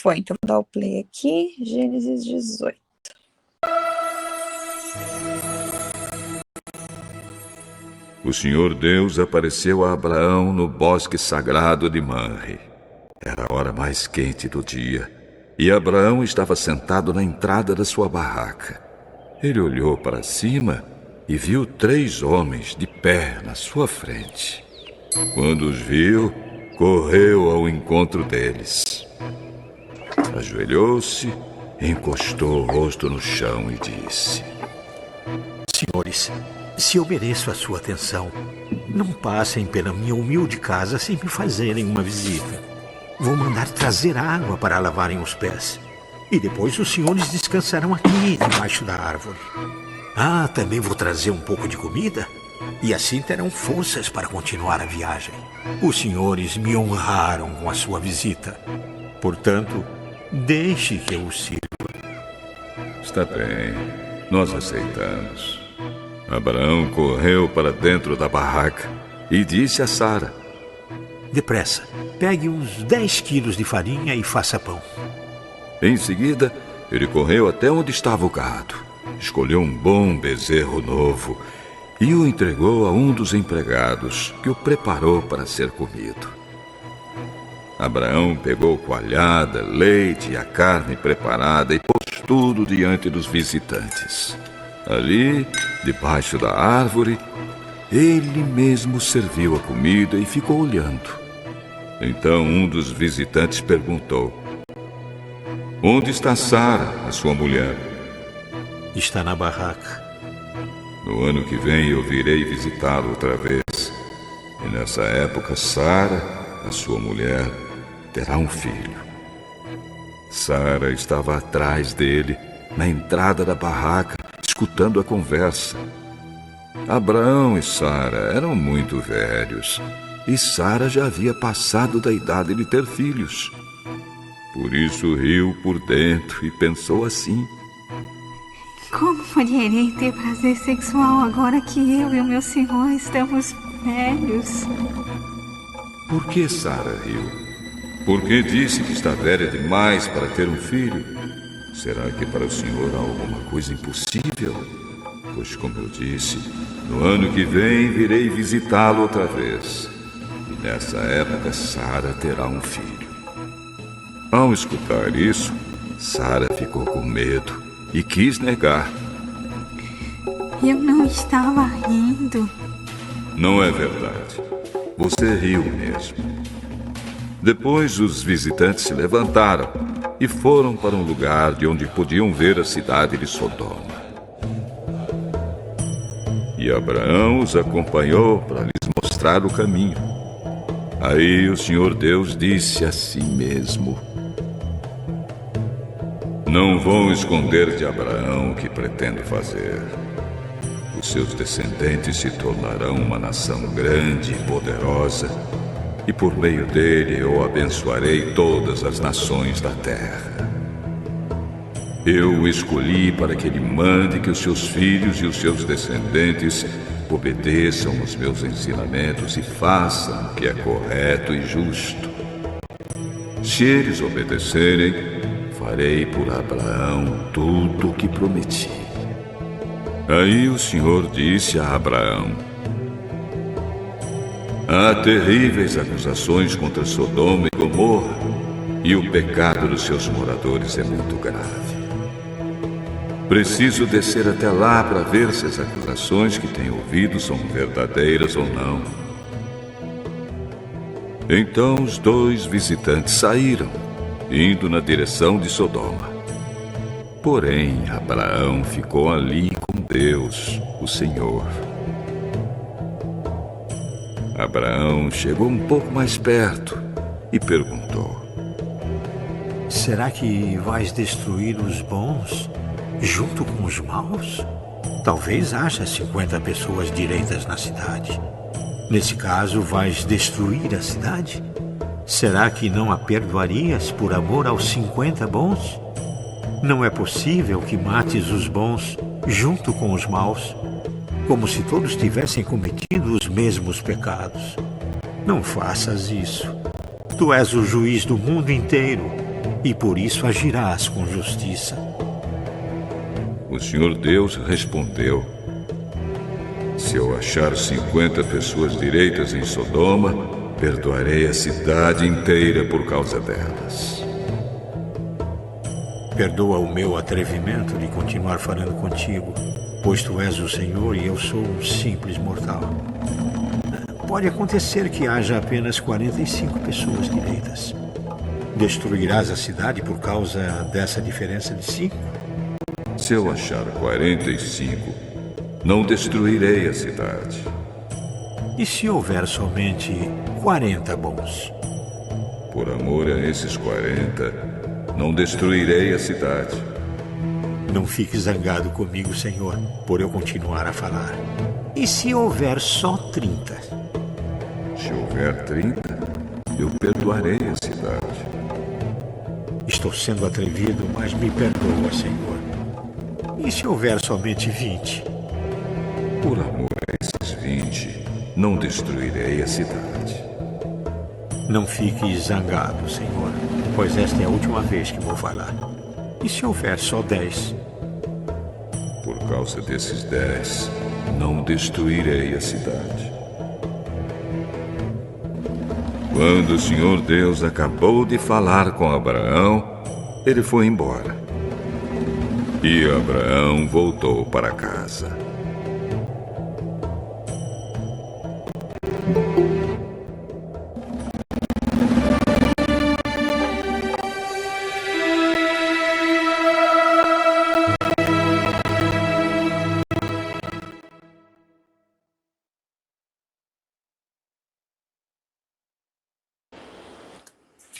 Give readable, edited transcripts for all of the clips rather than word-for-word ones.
foi. Então, vou dar o play aqui. Gênesis 18. O Senhor Deus apareceu a Abraão no bosque sagrado de Manre. Era a hora mais quente do dia, e Abraão estava sentado na entrada da sua barraca. Ele olhou para cima e viu 3 homens de pé na sua frente. Quando os viu, correu ao encontro deles. Ajoelhou-se, encostou o rosto no chão e disse: Senhores, se eu mereço a sua atenção, não passem pela minha humilde casa sem me fazerem uma visita. Vou mandar trazer água para lavarem os pés. E depois os senhores descansarão aqui, debaixo da árvore. Também vou trazer um pouco de comida. E assim terão forças para continuar a viagem. Os senhores me honraram com a sua visita. Portanto, deixe que eu os sirva. Está bem, nós aceitamos. Abraão correu para dentro da barraca e disse a Sara: Depressa, pegue uns 10 quilos de farinha e faça pão. Em seguida, ele correu até onde estava o gado, escolheu um bom bezerro novo e o entregou a um dos empregados, que o preparou para ser comido. Abraão pegou coalhada, leite e a carne preparada e pôs tudo diante dos visitantes. Ali, debaixo da árvore, ele mesmo serviu a comida e ficou olhando. Então um dos visitantes perguntou: Onde está Sara, a sua mulher? Está na barraca. No ano que vem eu virei visitá-lo outra vez. E nessa época Sara, a sua mulher, terá um filho. Sara estava atrás dele, na entrada da barraca, escutando a conversa. Abraão e Sara eram muito velhos, e Sara já havia passado da idade de ter filhos. Por isso riu por dentro e pensou assim: Como poderei ter prazer sexual agora que eu e o meu senhor estamos velhos? Por que Sara riu? Porque disse que está velha demais para ter um filho? Será que para o senhor há alguma coisa impossível? Pois, como eu disse, no ano que vem virei visitá-lo outra vez. E nessa época Sara terá um filho. Ao escutar isso, Sara ficou com medo e quis negar. Eu não estava rindo. Não é verdade. Você riu mesmo. Depois os visitantes se levantaram e foram para um lugar de onde podiam ver a cidade de Sodoma. E Abraão os acompanhou para lhes mostrar o caminho. Aí o Senhor Deus disse a si mesmo: Não vou esconder de Abraão o que pretendo fazer. Os seus descendentes se tornarão uma nação grande e poderosa, e por meio dele eu abençoarei todas as nações da terra. Eu o escolhi para que ele mande que os seus filhos e os seus descendentes obedeçam os meus ensinamentos e façam o que é correto e justo. Se eles obedecerem, farei por Abraão tudo o que prometi. Aí o Senhor disse a Abraão: Há terríveis acusações contra Sodoma e Gomorra, e o pecado dos seus moradores é muito grave. Preciso descer até lá para ver se as acusações que tenho ouvido são verdadeiras ou não. Então os 2 visitantes saíram, indo na direção de Sodoma. Porém, Abraão ficou ali com Deus, o Senhor. Abraão chegou um pouco mais perto e perguntou: Será que vais destruir os bons junto com os maus? Talvez haja 50 pessoas direitas na cidade. Nesse caso, vais destruir a cidade? Será que não a perdoarias por amor aos 50 bons? Não é possível que mates os bons junto com os maus, como se todos tivessem cometido os mesmos pecados. Não faças isso. Tu és o juiz do mundo inteiro. e por isso agirás com justiça. O Senhor Deus respondeu: se eu achar 50 pessoas direitas em Sodoma, perdoarei a cidade inteira por causa delas. Perdoa o meu atrevimento de continuar falando contigo, pois tu és o Senhor e eu sou um simples mortal. Pode acontecer que haja apenas 45 pessoas direitas. Destruirás a cidade por causa dessa diferença de 5? Se eu achar 45, não destruirei a cidade. E se houver somente 40 bons? Por amor a esses 40, não destruirei a cidade. Não fique zangado comigo, Senhor, por eu continuar a falar. E se houver só 30? Se houver 30, eu perdoarei a cidade. Estou sendo atrevido, mas me perdoa, Senhor. E se houver somente 20? Por amor a esses 20, não destruirei a cidade. Não fique zangado, Senhor, pois esta é a última vez que vou falar. E se houver só 10? Por causa desses 10, não destruirei a cidade. Quando o Senhor Deus acabou de falar com Abraão, ele foi embora. E Abraão voltou para casa.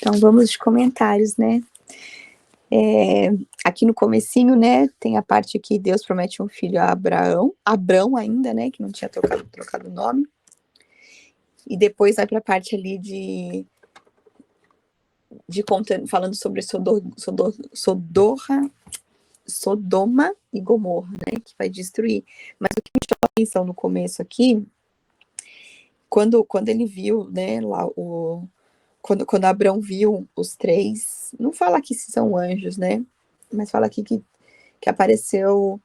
Então vamos de comentários, né? Aqui no comecinho, né, tem a parte que Deus promete um filho a Abrão ainda, né, que não tinha trocado o nome. E depois vai para a parte ali falando sobre Sodoma e Gomorra, né, que vai destruir. Mas o que me chamou a atenção no começo aqui, quando ele viu, né, lá quando Abrão viu os 3, não fala aqui se são anjos, né? Mas fala aqui que apareceu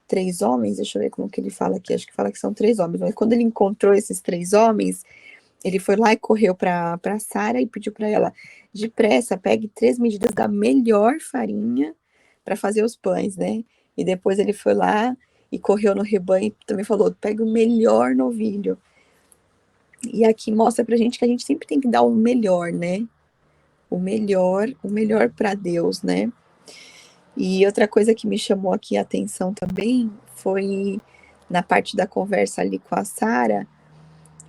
3 homens, deixa eu ver como que ele fala aqui, acho que fala que são 3 homens, mas quando ele encontrou esses 3 homens, ele foi lá e correu para Sara e pediu para ela, depressa, pegue 3 medidas da melhor farinha para fazer os pães, né? E depois ele foi lá e correu no rebanho e também falou, pegue o melhor novilho. E aqui mostra pra gente que a gente sempre tem que dar o melhor, né? O melhor para Deus, né? E outra coisa que me chamou aqui a atenção também foi na parte da conversa ali com a Sara,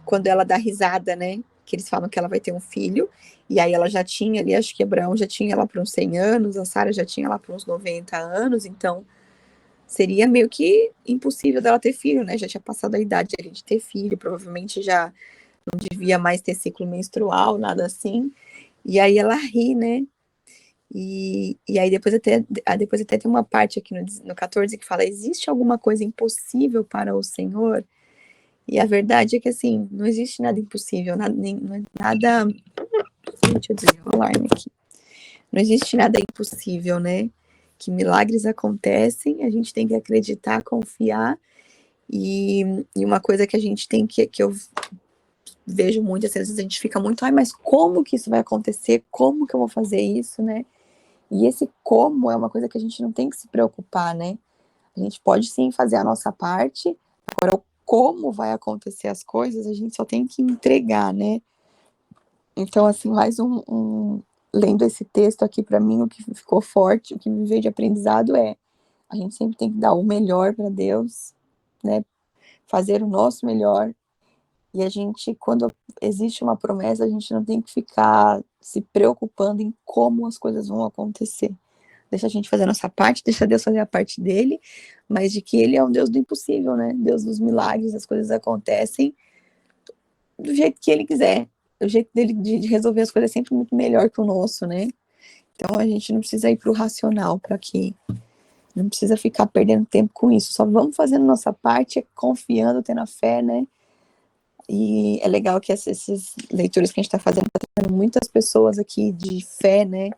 quando ela dá risada, né? Que eles falam que ela vai ter um filho, e aí ela já tinha ali, acho que Abraão já tinha lá para uns 100 anos, a Sara já tinha lá para uns 90 anos, então seria meio que impossível dela ter filho, né? Já tinha passado a idade ali de ter filho, provavelmente já não devia mais ter ciclo menstrual, nada assim. E aí ela ri, né? E aí depois até tem uma parte aqui no 14 que fala, existe alguma coisa impossível para o Senhor? E a verdade é que, assim, não existe nada impossível, nada. Deixa eu dizer, o alarme aqui. Não existe nada impossível, né? Que milagres acontecem, a gente tem que acreditar, confiar. E uma coisa que a gente tem que eu vejo muito, assim, às vezes a gente fica muito, mas como que isso vai acontecer? Como que eu vou fazer isso, né? E esse como é uma coisa que a gente não tem que se preocupar, né? A gente pode sim fazer a nossa parte, agora o como vai acontecer as coisas, a gente só tem que entregar, né? Então, assim, mais lendo esse texto aqui, para mim, o que ficou forte, o que me veio de aprendizado é, a gente sempre tem que dar o melhor para Deus, né? Fazer o nosso melhor. E a gente, quando existe uma promessa, a gente não tem que ficar se preocupando em como as coisas vão acontecer. Deixa a gente fazer a nossa parte, deixa Deus fazer a parte dele, mas de que ele é um Deus do impossível, né? Deus dos milagres, as coisas acontecem do jeito que ele quiser. O jeito dele de resolver as coisas é sempre muito melhor que o nosso, né? Então a gente não precisa ir para o racional, para que não precisa ficar perdendo tempo com isso. Só vamos fazendo nossa parte, confiando, tendo a fé, né? E é legal que essas leituras que a gente está fazendo, está trazendo muitas pessoas aqui de fé, né?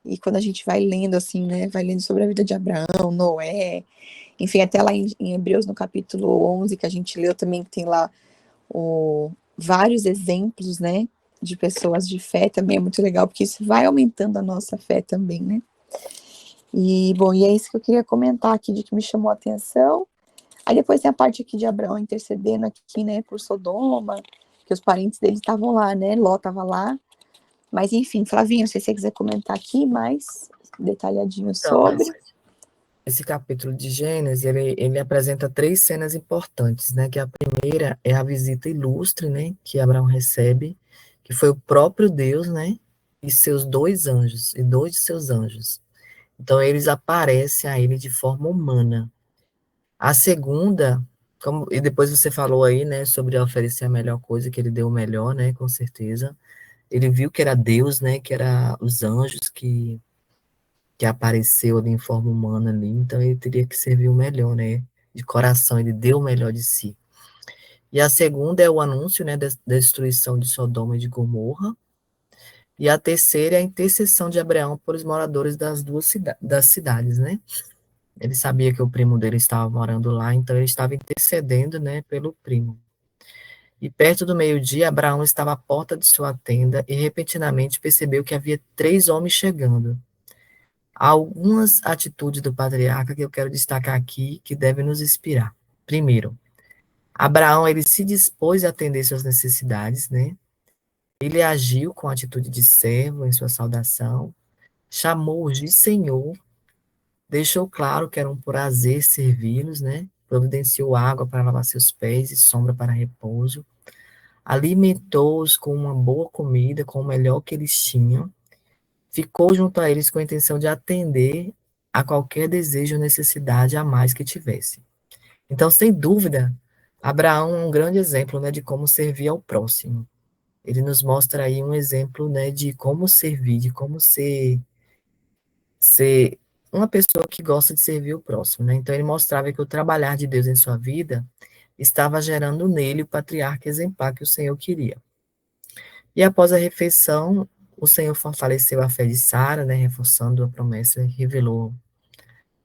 E quando a gente vai lendo, assim, né, vai lendo sobre a vida de Abraão, Noé, enfim, até lá em Hebreus, no capítulo 11, que a gente leu também, que tem lá vários exemplos, né, de pessoas de fé, também é muito legal, porque isso vai aumentando a nossa fé também, né. E, bom, e é isso que eu queria comentar aqui, de que me chamou a atenção. Aí depois tem a parte aqui de Abraão intercedendo aqui, né, por Sodoma, que os parentes dele estavam lá, né, Ló estava lá. Mas, enfim, Flavinho, se você quiser comentar aqui mais detalhadinho Então, sobre. esse capítulo de Gênesis, ele apresenta 3 cenas importantes, né? Que a primeira é a visita ilustre, né? Que Abraão recebe, que foi o próprio Deus, né? E seus 2 anjos, e 2 de seus anjos. Então, eles aparecem a ele de forma humana. A segunda, e depois você falou aí, né? Sobre oferecer a melhor coisa, que ele deu o melhor, né? Com certeza. Ele viu que era Deus, né? Que era os anjos que apareceu ali em forma humana ali, então ele teria que servir o melhor, né? De coração, ele deu o melhor de si. E a segunda é o anúncio, né, da destruição de Sodoma e de Gomorra. E a terceira é a intercessão de Abraão por os moradores das cidades, né? Ele sabia que o primo dele estava morando lá, então ele estava intercedendo, né, pelo primo. E perto do meio-dia, Abraão estava à porta de sua tenda e repentinamente percebeu que havia 3 homens chegando. Há algumas atitudes do patriarca que eu quero destacar aqui que devem nos inspirar. Primeiro, Abraão, ele se dispôs a atender suas necessidades, né? Ele agiu com atitude de servo em sua saudação, chamou-os de Senhor, deixou claro que era um prazer servi-los, né? Providenciou água para lavar seus pés e sombra para repouso, alimentou-os com uma boa comida, com o melhor que eles tinham, ficou junto a eles com a intenção de atender a qualquer desejo ou necessidade a mais que tivesse. Então, sem dúvida, Abraão é um grande exemplo, né, de como servir ao próximo. Ele nos mostra aí um exemplo, né, de como servir, de como ser uma pessoa que gosta de servir o próximo, né? Então, ele mostrava que o trabalhar de Deus em sua vida estava gerando nele o patriarca exemplar que o Senhor queria. E após a refeição, o Senhor fortaleceu a fé de Sara, né, reforçando a promessa e revelou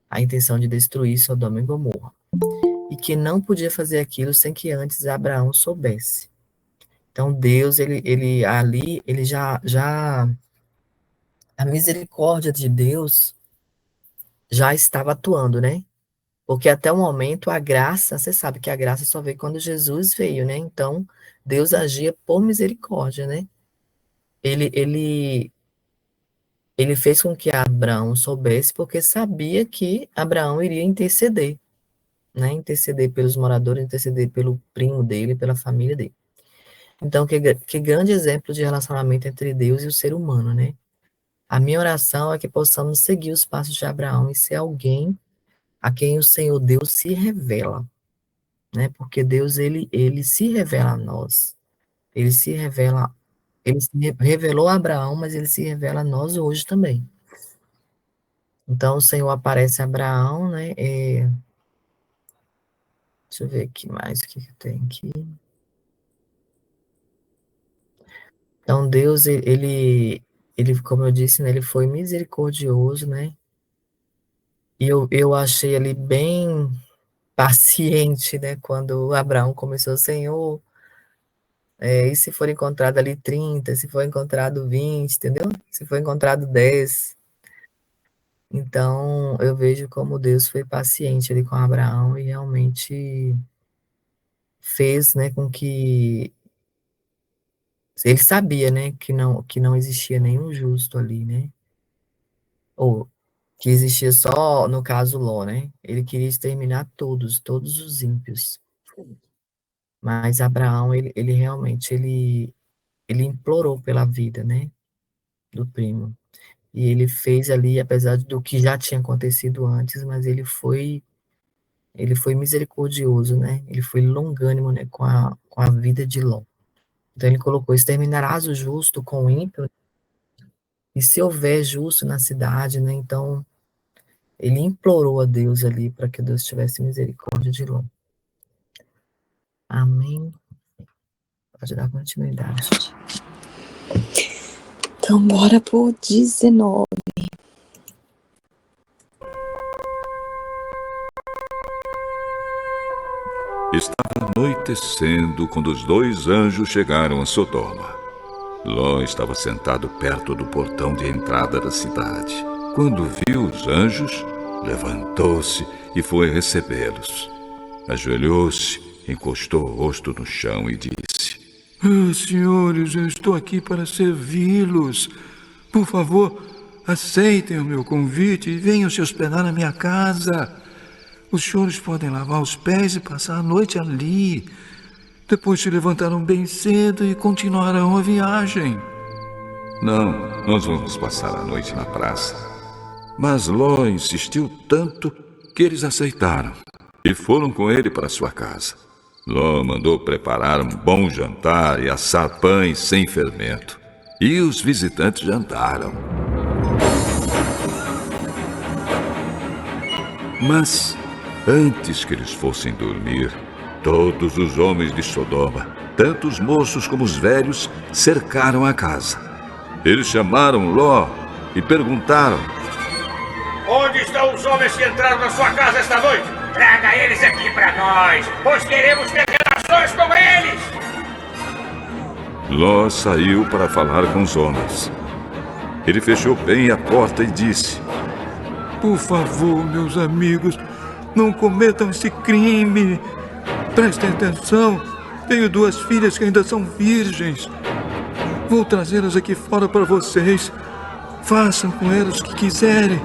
a intenção de destruir Sodoma e Gomorra. E que não podia fazer aquilo sem que antes Abraão soubesse. Então Deus, ele ali, ele a misericórdia de Deus já estava atuando, né? Porque até o momento a graça, você sabe que a graça só veio quando Jesus veio, né? Então Deus agia por misericórdia, né? Ele, ele Ele fez com que Abraão soubesse, porque sabia que Abraão iria interceder, né? Interceder pelos moradores, interceder pelo primo dele, pela família dele. Então, que grande exemplo de relacionamento entre Deus e o ser humano, né? A minha oração é que possamos seguir os passos de Abraão e ser alguém a quem o Senhor Deus se revela, né? Porque Deus, ele se revela a nós. Ele se revela, ele se revelou a Abraão, mas ele se revela a nós hoje também. Então, o Senhor aparece a Abraão, né? Deixa eu ver aqui mais o que tem aqui. Então, Deus, ele, como eu disse, né, ele foi misericordioso, né? E eu achei ele bem paciente, né? Quando Abraão começou, Senhor, e se for encontrado ali 30, se for encontrado 20, entendeu? Se for encontrado 10. Então, eu vejo como Deus foi paciente ali com Abraão e realmente fez, né, com que ele sabia, né, que não existia nenhum justo ali, né? Ou que existia só, no caso, Ló, né? Ele queria exterminar todos os ímpios. Mas Abraão, ele realmente, ele implorou pela vida, né, do primo. E ele fez ali, apesar do que já tinha acontecido antes, mas ele foi misericordioso, né? Ele foi longânimo, né, com a vida de Ló. Então ele colocou: exterminarás o justo com o ímpio, e se houver justo na cidade, né? Então ele implorou a Deus ali para que Deus tivesse misericórdia de Ló. Amém. Pode dar continuidade. Então, bora pro 19. anoitecendo quando os 2 anjos chegaram a Sodoma. Ló estava sentado perto do portão de entrada da cidade. Quando viu os anjos, levantou-se e foi recebê-los. Ajoelhou-se, encostou o rosto no chão e disse: Senhores, eu estou aqui para servi-los. Por favor, aceitem o meu convite e venham se hospedar na minha casa. Os senhores podem lavar os pés e passar a noite ali. Depois se levantarão bem cedo e continuarão a viagem. Não, nós vamos passar a noite na praça. Mas Ló insistiu tanto que eles aceitaram e foram com ele para sua casa. Ló mandou preparar um bom jantar e assar pães sem fermento. E os visitantes jantaram. Mas, antes que eles fossem dormir, todos os homens de Sodoma, tanto os moços como os velhos, cercaram a casa. Eles chamaram Ló e perguntaram: Onde estão os homens que entraram na sua casa esta noite? Traga eles aqui para nós, pois queremos ter relações com eles. Ló saiu para falar com os homens. Ele fechou bem a porta e disse: Por favor, meus amigos, não cometam esse crime. Prestem atenção, tenho 2 filhas que ainda são virgens. Vou trazê-las aqui fora para vocês. Façam com elas o que quiserem.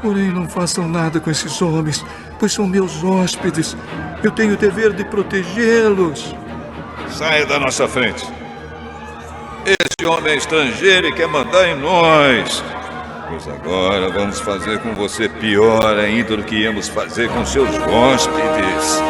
Porém, não façam nada com esses homens, pois são meus hóspedes. Eu tenho o dever de protegê-los. Saia da nossa frente. Esse homem é estrangeiro e quer mandar em nós. Pois agora vamos fazer com você pior ainda do que íamos fazer com seus hóspedes.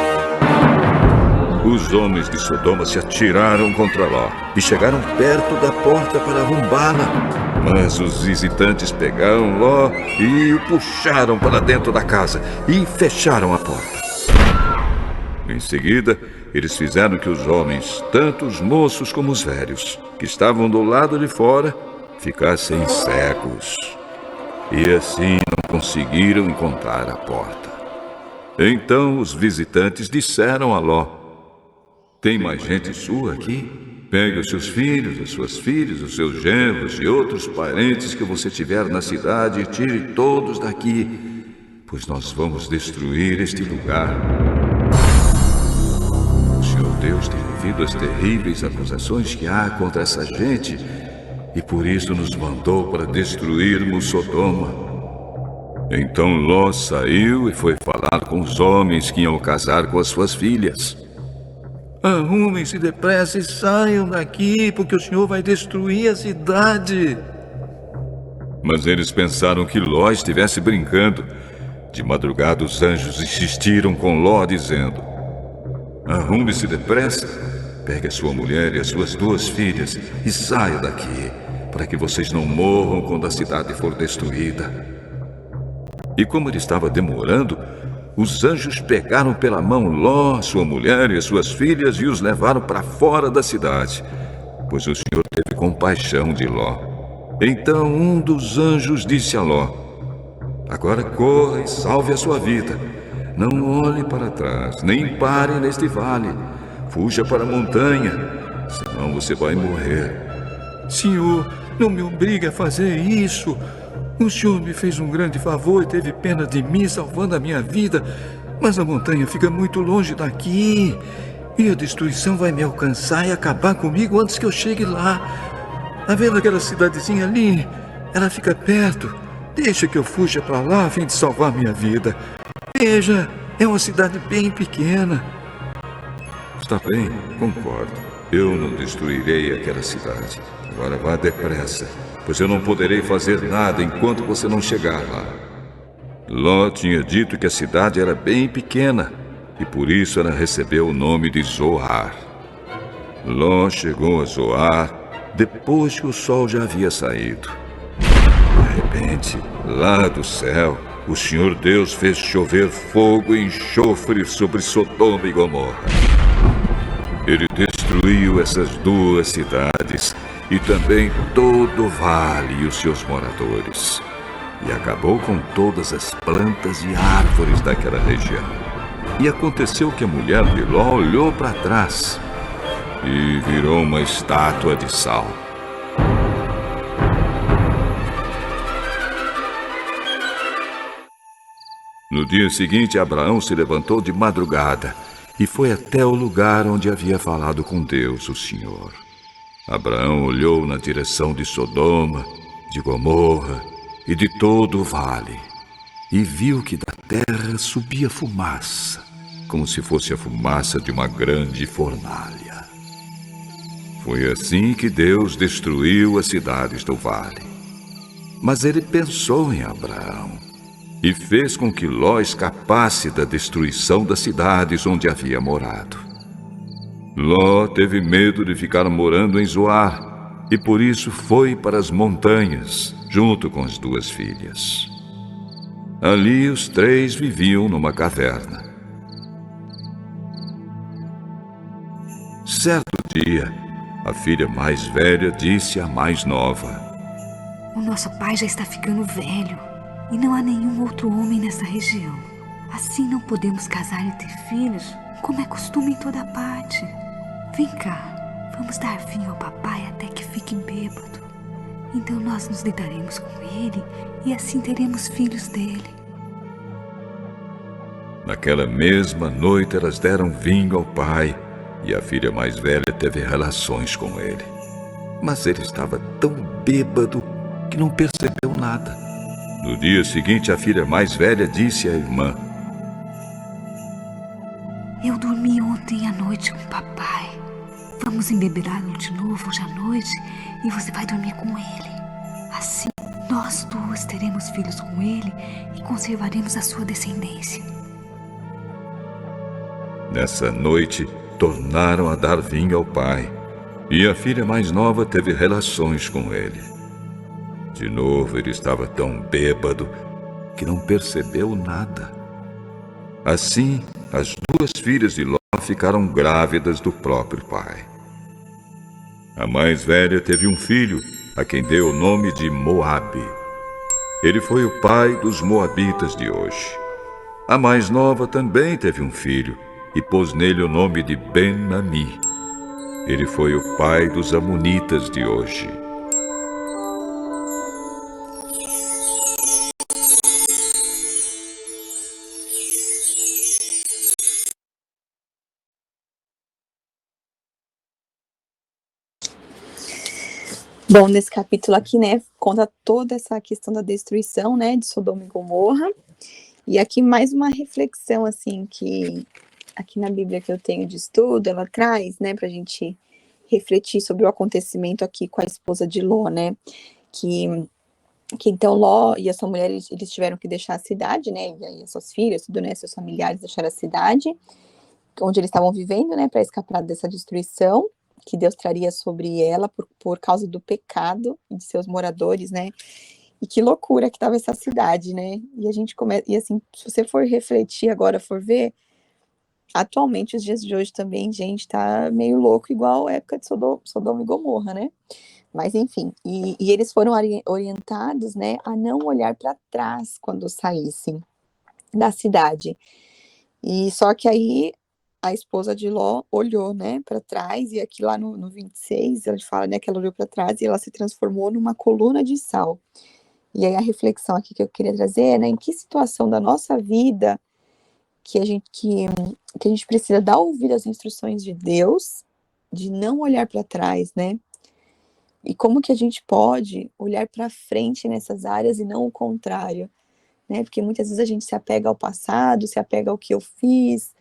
Os homens de Sodoma se atiraram contra Ló e chegaram perto da porta para arrombá-la. Mas os visitantes pegaram Ló e o puxaram para dentro da casa e fecharam a porta. Em seguida, eles fizeram que os homens, tanto os moços como os velhos, que estavam do lado de fora, ficassem cegos. E assim não conseguiram encontrar a porta. Então os visitantes disseram a Ló: Tem mais gente sua aqui? Pegue os seus filhos, as suas filhas, os seus genros e outros parentes que você tiver na cidade e tire todos daqui, pois nós vamos destruir este lugar. O Senhor Deus tem ouvido as terríveis acusações que há contra essa gente e por isso nos mandou para destruirmos Sodoma. Então Ló saiu e foi falar com os homens que iam casar com as suas filhas. Arrumem-se depressa e saiam daqui, porque o Senhor vai destruir a cidade. Mas eles pensaram que Ló estivesse brincando. De madrugada os anjos insistiram com Ló, dizendo: Arrume-se depressa, pegue a sua mulher e as suas 2 filhas e saia daqui, para que vocês não morram quando a cidade for destruída. E como ele estava demorando, os anjos pegaram pela mão Ló, sua mulher e as suas filhas e os levaram para fora da cidade, pois o Senhor teve compaixão de Ló. Então um dos anjos disse a Ló: Agora corra e salve a sua vida. Não olhe para trás, nem pare neste vale. Fuja para a montanha, senão você vai morrer. Senhor, não me obrigue a fazer isso. O Senhor me fez um grande favor e teve pena de mim, salvando a minha vida. Mas a montanha fica muito longe daqui. E a destruição vai me alcançar e acabar comigo antes que eu chegue lá. Tá vendo aquela cidadezinha ali? Ela fica perto. Deixa que eu fuja para lá a fim de salvar minha vida. Veja, é uma cidade bem pequena. Está bem, concordo. Eu não destruirei aquela cidade. Agora vá depressa, pois eu não poderei fazer nada enquanto você não chegar lá. Ló tinha dito que a cidade era bem pequena, e por isso ela recebeu o nome de Zoar. Ló chegou a Zoar depois que o sol já havia saído. De repente, lá do céu, o Senhor Deus fez chover fogo e enxofre sobre Sodoma e Gomorra. Ele destruiu essas 2 cidades e também todo o vale e os seus moradores, e acabou com todas as plantas e árvores daquela região. E aconteceu que a mulher de Ló olhou para trás e virou uma estátua de sal. No dia seguinte, Abraão se levantou de madrugada e foi até o lugar onde havia falado com Deus, o Senhor. Abraão olhou na direção de Sodoma, de Gomorra e de todo o vale, e viu que da terra subia fumaça, como se fosse a fumaça de uma grande fornalha. Foi assim que Deus destruiu as cidades do vale. Mas ele pensou em Abraão e fez com que Ló escapasse da destruição das cidades onde havia morado. Ló teve medo de ficar morando em Zoar e por isso foi para as montanhas, junto com as 2 filhas. Ali os 3 viviam numa caverna. Certo dia, a filha mais velha disse à mais nova: O nosso pai já está ficando velho e não há nenhum outro homem nessa região. Assim não podemos casar e ter filhos, como é costume em toda parte. Vem cá, vamos dar vinho ao papai até que fique bêbado. Então nós nos deitaremos com ele e assim teremos filhos dele. Naquela mesma noite elas deram vinho ao pai e a filha mais velha teve relações com ele. Mas ele estava tão bêbado que não percebeu nada. No dia seguinte, a filha mais velha disse à irmã: Eu dormi ontem à noite com o papai. Vamos embebedá-lo de novo hoje à noite e você vai dormir com ele. Assim, nós 2 teremos filhos com ele e conservaremos a sua descendência. Nessa noite, tornaram a dar vinho ao pai, e a filha mais nova teve relações com ele. De novo, ele estava tão bêbado que não percebeu nada. Assim, as 2 filhas de Ló ficaram grávidas do próprio pai. A mais velha teve um filho, a quem deu o nome de Moabe. Ele foi o pai dos moabitas de hoje. A mais nova também teve um filho, e pôs nele o nome de Ben-Ami. Ele foi o pai dos amonitas de hoje. Bom, nesse capítulo aqui, né, conta toda essa questão da destruição, né, de Sodoma e Gomorra. E aqui mais uma reflexão, assim, que aqui na Bíblia que eu tenho de estudo, ela traz, né, pra gente refletir sobre o acontecimento aqui com a esposa de Ló, né, que então Ló e a sua mulher, eles tiveram que deixar a cidade, né, e aí as suas filhas, tudo, né, seus familiares deixaram a cidade, onde eles estavam vivendo, né, para escapar dessa destruição que Deus traria sobre ela por causa do pecado de seus moradores, né? E que loucura que estava essa cidade, né? E a gente começa, e assim, se você for refletir agora, for ver, atualmente os dias de hoje também, gente, tá meio louco, igual a época de Sodoma e Gomorra, né? Mas enfim, e eles foram orientados, né, a não olhar para trás quando saíssem da cidade. E só que aí a esposa de Ló olhou, né, para trás, e aqui lá no 26, ela fala, né, que ela olhou para trás e ela se transformou numa coluna de sal. E aí a reflexão aqui que eu queria trazer é, né, em que situação da nossa vida que a gente precisa dar ouvido às instruções de Deus, de não olhar para trás, né? E como que a gente pode olhar para frente nessas áreas e não o contrário, né? Porque muitas vezes a gente se apega ao passado, se apega ao que eu fiz,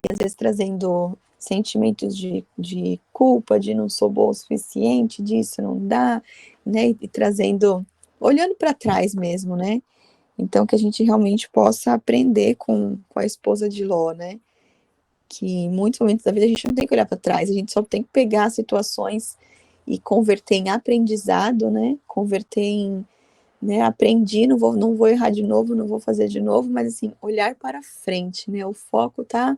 e às vezes trazendo sentimentos de culpa, de não sou boa o suficiente, disso não dá, né? E trazendo, olhando para trás mesmo, né? Então, que a gente realmente possa aprender com a esposa de Ló, né? Que em muitos momentos da vida a gente não tem que olhar para trás, a gente só tem que pegar situações e converter em aprendizado, né? Converter em, né? Aprendi, não vou errar de novo, não vou fazer de novo, mas assim, olhar para frente, né? O foco tá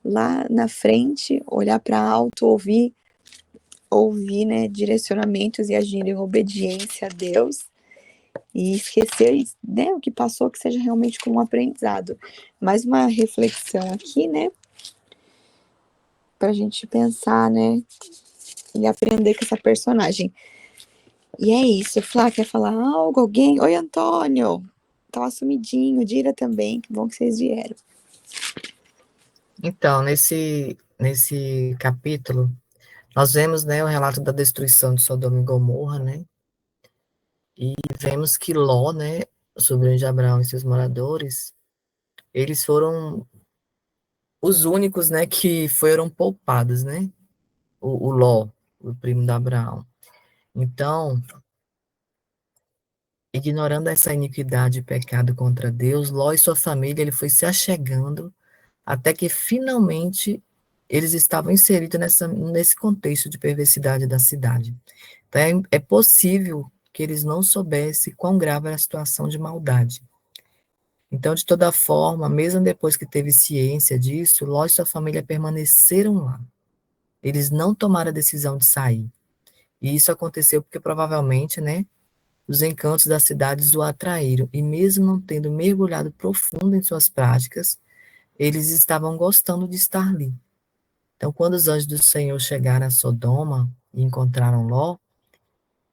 lá na frente, olhar para alto, ouvir, né? Direcionamentos e agir em obediência a Deus. e esquecer, né, o que passou, que seja realmente como um aprendizado. Mais uma reflexão aqui, né, pra gente pensar, né, e aprender com essa personagem. E é isso. Flá, quer falar algo? Alguém? Oi, Antônio. Tava sumidinho. Dira também. Que bom que vocês vieram. Então, nesse capítulo, nós vemos, né, o relato da destruição de Sodoma e Gomorra, né, e vemos que Ló, né, o sobrinho de Abraão e seus moradores, eles foram os únicos, né, que foram poupados, né, o Ló, o primo de Abraão. Então, ignorando essa iniquidade e pecado contra Deus, Ló e sua família, ele foi se achegando até que finalmente eles estavam inseridos nesse contexto de perversidade da cidade. Então, é possível que eles não soubessem quão grave era a situação de maldade. Então, de toda forma, mesmo depois que teve ciência disso, Ló e sua família permaneceram lá. Eles não tomaram a decisão de sair. E isso aconteceu porque provavelmente, né, os encantos das cidades o atraíram. E mesmo não tendo mergulhado profundo em suas práticas, eles estavam gostando de estar ali. Então, quando os anjos do Senhor chegaram a Sodoma e encontraram Ló,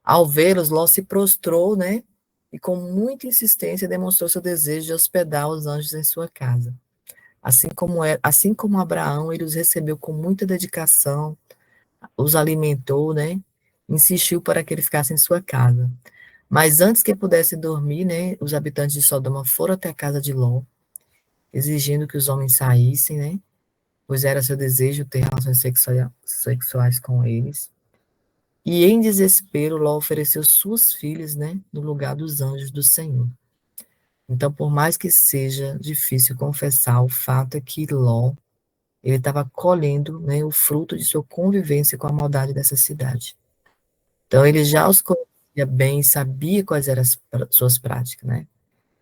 ao vê-los, Ló se prostrou, né? E com muita insistência demonstrou seu desejo de hospedar os anjos em sua casa. Assim como Abraão, ele os recebeu com muita dedicação, os alimentou, né? Insistiu para que ele ficasse em sua casa. Mas antes que pudessem dormir, né? Os habitantes de Sodoma foram até a casa de Ló, exigindo que os homens saíssem, né? Pois era seu desejo ter relações sexuais com eles. E em desespero, Ló ofereceu suas filhas, né, no lugar dos anjos do Senhor. Então, por mais que seja difícil confessar, o fato é que Ló, ele estava colhendo, né, o fruto de sua convivência com a maldade dessa cidade. Então, ele já os conhecia bem, sabia quais eram as suas práticas, né?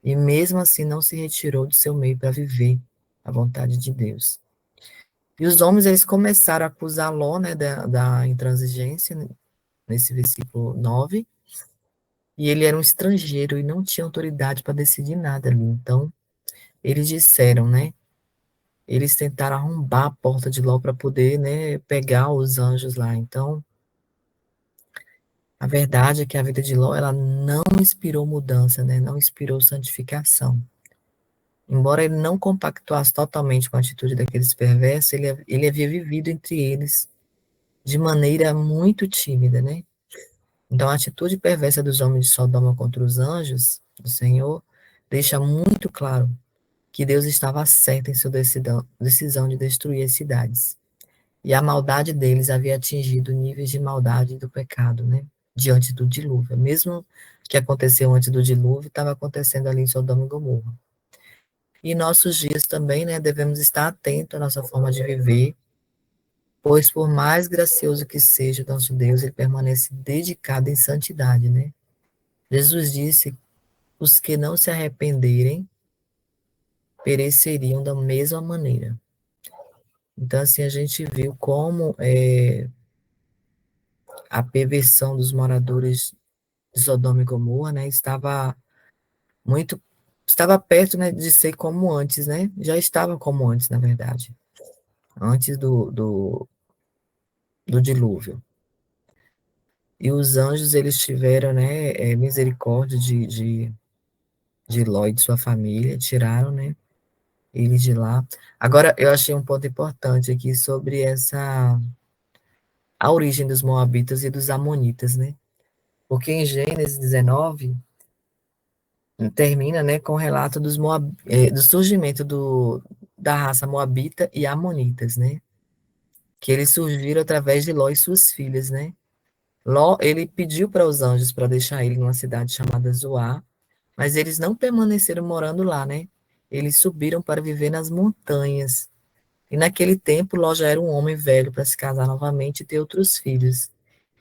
E mesmo assim não se retirou do seu meio para viver a vontade de Deus. E os homens, eles começaram a acusar Ló, né, da intransigência, né, nesse versículo 9, e ele era um estrangeiro e não tinha autoridade para decidir nada ali. Então, eles disseram, né, eles tentaram arrombar a porta de Ló para poder, né, pegar os anjos lá. Então, a verdade é que a vida de Ló, ela não inspirou mudança, né, não inspirou santificação. Embora ele não compactuasse totalmente com a atitude daqueles perversos, ele havia vivido entre eles de maneira muito tímida, né? Então, a atitude perversa dos homens de Sodoma contra os anjos do Senhor deixa muito claro que Deus estava certo em sua decisão de destruir as cidades. E a maldade deles havia atingido níveis de maldade do pecado, né? Diante do dilúvio. Mesmo que aconteceu antes do dilúvio, estava acontecendo ali em Sodoma e Gomorra. E em nossos dias também, né, devemos estar atentos à nossa forma de viver, pois por mais gracioso que seja o nosso Deus, ele permanece dedicado em santidade, né? Jesus disse: os que não se arrependerem pereceriam da mesma maneira. Então, assim, a gente viu como a perversão dos moradores de Sodoma e Gomorra, né, estava perto, né, de ser como antes, né? Já estava como antes, na verdade, antes do dilúvio. E os anjos, eles tiveram, né, misericórdia de Ló e de sua família, tiraram, né, ele de lá. Agora, eu achei um ponto importante aqui sobre a origem dos moabitas e dos amonitas, né? Porque em Gênesis 19, termina, né, com o relato do surgimento da raça moabita e amonitas, né? Que eles surgiram através de Ló e suas filhas, né? Ló, ele pediu para os anjos para deixar ele numa cidade chamada Zoar, mas eles não permaneceram morando lá, né? Eles subiram para viver nas montanhas. E naquele tempo, Ló já era um homem velho para se casar novamente e ter outros filhos.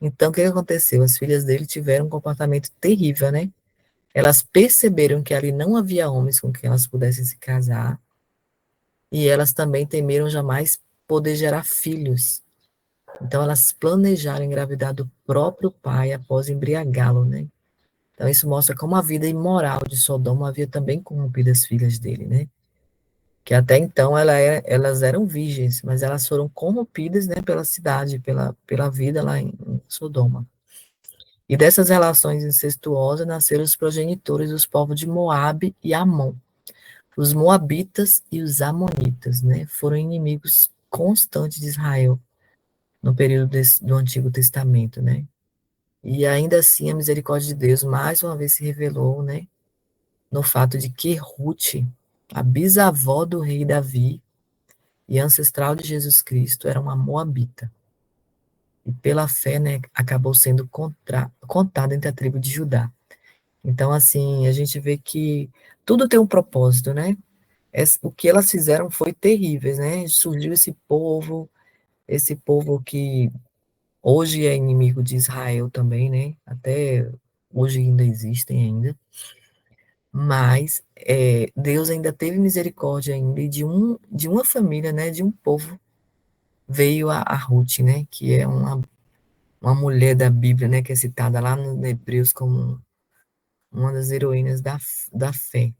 Então, o que aconteceu? As filhas dele tiveram um comportamento terrível, né? Elas perceberam que ali não havia homens com quem elas pudessem se casar, e elas também temeram jamais poder gerar filhos. Então, elas planejaram engravidar do próprio pai após embriagá-lo, né? Então, isso mostra como a vida imoral de Sodoma havia também corrompido as filhas dele, né? Que até então elas eram virgens, mas elas foram corrompidas, né, pela cidade, pela vida lá em Sodoma. E dessas relações incestuosas nasceram os progenitores dos povos de Moabe e Amon. Os moabitas e os amonitas, né, foram inimigos constantes de Israel no período do Antigo Testamento, né? E ainda assim a misericórdia de Deus mais uma vez se revelou, né, no fato de que Ruth, a bisavó do rei Davi e ancestral de Jesus Cristo, era uma moabita. E pela fé, né, acabou sendo contada entre a tribo de Judá. Então, assim, a gente vê que tudo tem um propósito, né? O que elas fizeram foi terrível, né? Surgiu esse povo que hoje é inimigo de Israel também, né? Até hoje ainda existem ainda. Mas Deus ainda teve misericórdia ainda e de uma família, né? De um povo veio a Ruth, né? Que é uma mulher da Bíblia, né? Que é citada lá no Hebreus como uma das heroínas da fé.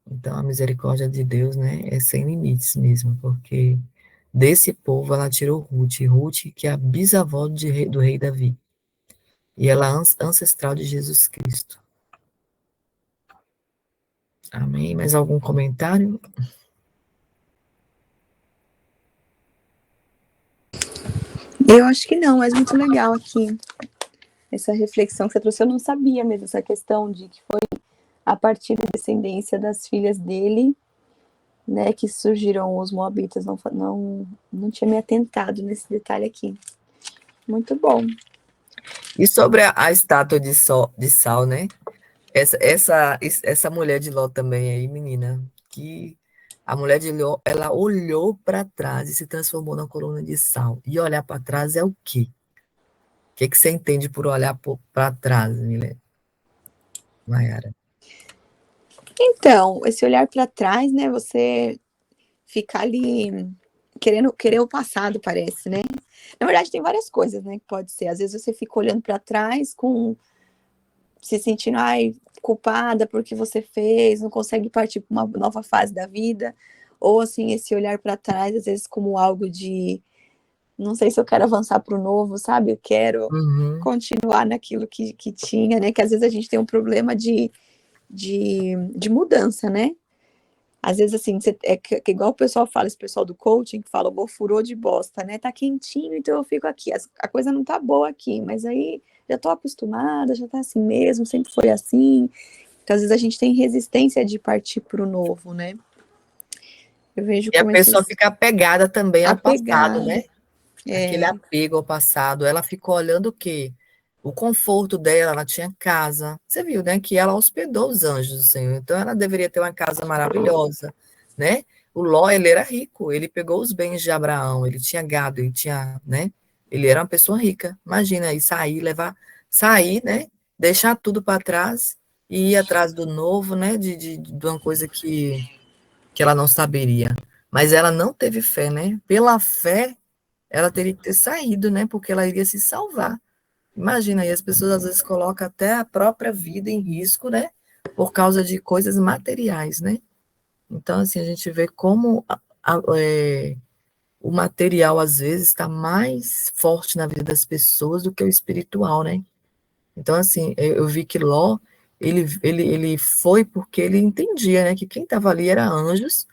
Então, a misericórdia de Deus, né, é sem limites mesmo, porque desse povo ela tirou Ruth, que é a bisavó do rei Davi, e ela é ancestral de Jesus Cristo. Amém? Mais algum comentário? Eu acho que não, mas muito legal aqui essa reflexão que você trouxe. Eu não sabia mesmo essa questão de que foi a partir da descendência das filhas dele, né, que surgiram os moabitas. Não tinha me atentado nesse detalhe aqui. Muito bom. E sobre a estátua de sal, né? Essa mulher de Ló também aí, menina, que a mulher de Ló, ela olhou para trás e se transformou na coluna de sal. E olhar para trás é o quê? O que você entende por olhar para trás, Mayara? Então, esse olhar para trás, né, você ficar ali querer o passado, parece, né? Na verdade, tem várias coisas, né, que pode ser. Às vezes você fica olhando para trás se sentindo, culpada porque você fez, não consegue partir para uma nova fase da vida, ou assim, esse olhar para trás, às vezes como algo de, não sei se eu quero avançar para o novo, sabe? Eu quero continuar naquilo que tinha, né? Que às vezes a gente tem um problema de mudança, né? Às vezes, assim, que igual o pessoal fala, esse pessoal do coaching, que fala, furou de bosta, né? Tá quentinho, então eu fico aqui. A coisa não tá boa aqui, mas aí já tô acostumada, já tá assim mesmo, sempre foi assim. Então, às vezes a gente tem resistência de partir pro novo, né? Eu vejo E a como pessoa fica apegada também ao passado, né? Aquele É, apego ao passado. Ela ficou olhando o quê? O conforto dela, ela tinha casa. Você viu, né? Que ela hospedou os anjos do Senhor. Então, ela deveria ter uma casa maravilhosa, né? O Ló, ele era rico. Ele pegou os bens de Abraão. Ele tinha gado, ele tinha, né? Ele era uma pessoa rica. Imagina aí sair, né? Deixar tudo para trás e ir atrás do novo, né? De uma coisa que ela não saberia. Mas ela não teve fé, né? Pela fé, ela teria que ter saído, né? Porque ela iria se salvar. Imagina aí, as pessoas às vezes colocam até a própria vida em risco, né? Por causa de coisas materiais, né? Então, assim, a gente vê como o material, às vezes, está mais forte na vida das pessoas do que o espiritual, né? Então, assim, eu vi que Ló, ele foi porque ele entendia, né? Que quem estava ali era anjos,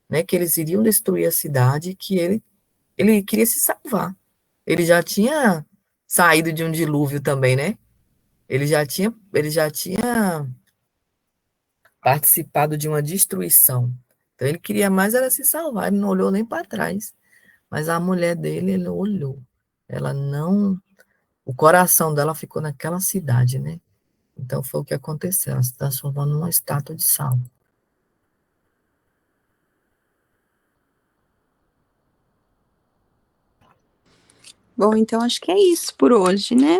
né? Que eles iriam destruir a cidade, que ele queria se salvar. Ele já tinha saído de um dilúvio também, né? Ele já tinha participado de uma destruição. Então ele queria mais era se salvar, ele não olhou nem para trás. Mas a mulher dele, ele olhou. Ela não, o coração dela ficou naquela cidade, né? Então foi o que aconteceu, ela se transformou numa estátua de sal. bom, então acho que é isso por hoje, né?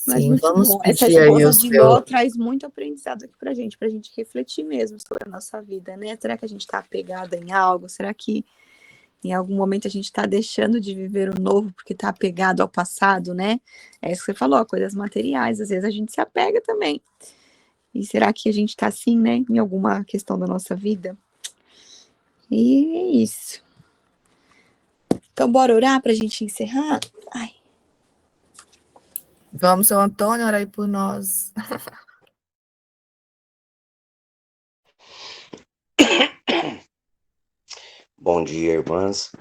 Mas Sim, muito vamos bom. Essa pedir aí esposa o de Ló seu. traz muito aprendizado aqui pra gente refletir mesmo sobre a nossa vida, né? Será que a gente tá apegada em algo? Será que Em algum momento a gente está deixando de viver o novo porque está apegado ao passado, né? É isso que você falou, coisas materiais, às vezes a gente se apega também. E será que a gente está assim, né? Em alguma questão da nossa vida? E é isso. Então, bora orar para a gente encerrar? Ai. Vamos, seu Antônio, orar aí por nós. Bom dia, irmãs.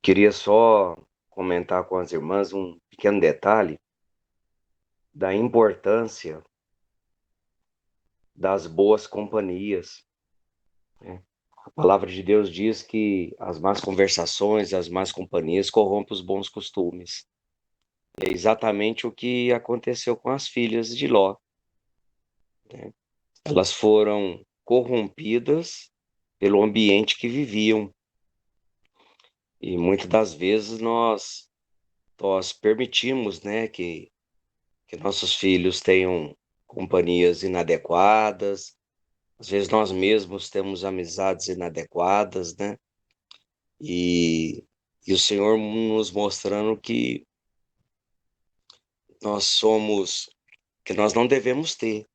Queria só comentar com as irmãs um pequeno detalhe da importância das boas companhias, né? A palavra de Deus diz que as más conversações, as más companhias corrompem os bons costumes. É exatamente o que aconteceu com as filhas de Ló, né? Elas foram corrompidas pelo ambiente que viviam. E muitas das vezes nós permitimos, né, que nossos filhos tenham companhias inadequadas. Às vezes nós mesmos temos amizades inadequadas, né? E o Senhor nos mostrando que que nós não devemos ter,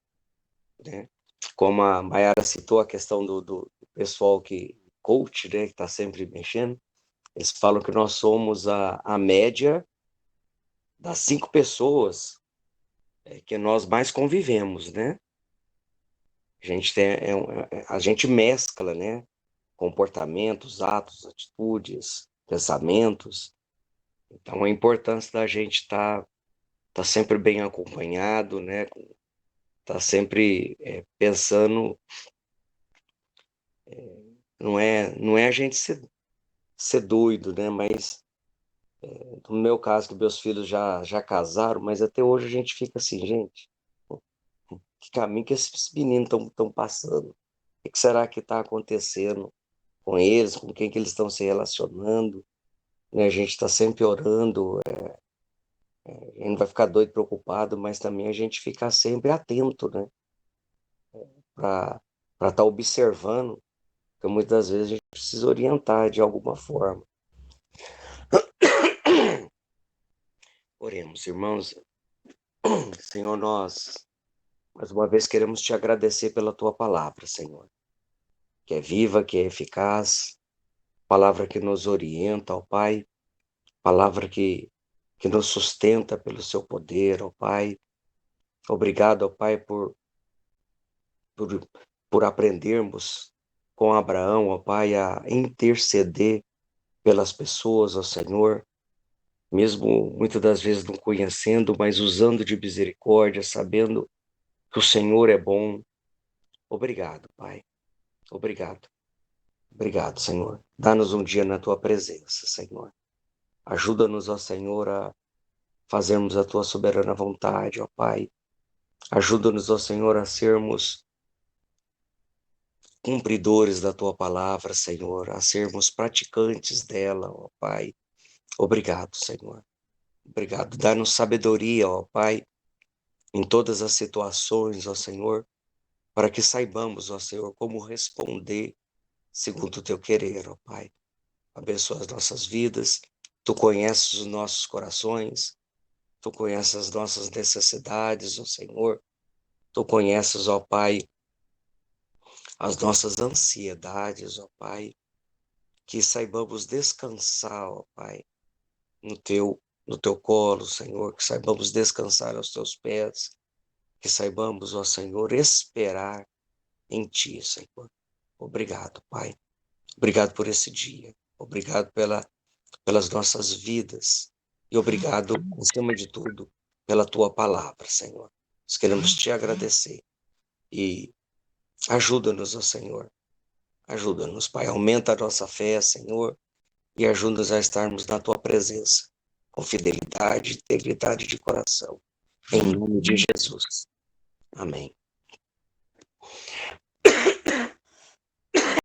né? Como a Mayara citou a questão do pessoal coach, né, que está sempre mexendo, eles falam que nós somos a média das 5 pessoas que nós mais convivemos, né? A gente mescla, né? Comportamentos, atos, atitudes, pensamentos. Então, a importância da gente tá sempre bem acompanhado, né? Tá sempre pensando. Não é a gente ser doido, né? Mas no meu caso, que meus filhos já casaram, mas até hoje a gente fica assim, gente, que caminho que esses meninos estão passando? O que será que está acontecendo com eles, com quem que eles estão se relacionando, né? A gente está sempre orando, a gente não vai ficar doido, preocupado, mas também a gente ficar sempre atento, né? Para estar observando, porque muitas das vezes a gente precisa orientar de alguma forma. Oremos, irmãos. Senhor, nós mais uma vez queremos te agradecer pela tua palavra, Senhor, que é viva, que é eficaz, palavra que nos orienta, ó Pai, palavra que nos sustenta pelo seu poder, ó Pai. Obrigado, ó Pai, por aprendermos com Abraão, ó Pai, a interceder pelas pessoas, ó Senhor, mesmo muitas das vezes não conhecendo, mas usando de misericórdia, sabendo que o Senhor é bom. Obrigado, Pai. Obrigado. Obrigado, Senhor. Dá-nos um dia na tua presença, Senhor. Ajuda-nos, ó Senhor, a fazermos a tua soberana vontade, ó Pai. Ajuda-nos, ó Senhor, a sermos cumpridores da tua palavra, Senhor, a sermos praticantes dela, ó Pai. Obrigado, Senhor. Obrigado. Dá-nos sabedoria, ó Pai, em todas as situações, ó Senhor, para que saibamos, ó Senhor, como responder segundo o teu querer, ó Pai. Abençoa as nossas vidas. Tu conheces os nossos corações. Tu conheces as nossas necessidades, ó Senhor. Tu conheces, ó Pai, as nossas ansiedades, ó Pai. Que saibamos descansar, ó Pai, no teu colo, Senhor. Que saibamos descansar aos teus pés. Que saibamos, ó Senhor, esperar em ti, Senhor. Obrigado, Pai. Obrigado por esse dia. Obrigado pelas nossas vidas. E obrigado, acima de tudo, pela tua palavra, Senhor. Nós queremos te agradecer. E ajuda-nos, ó Senhor. Ajuda-nos, Pai. Aumenta a nossa fé, Senhor. E ajuda-nos a estarmos na tua presença, com fidelidade e integridade de coração. Em nome de Jesus. Amém.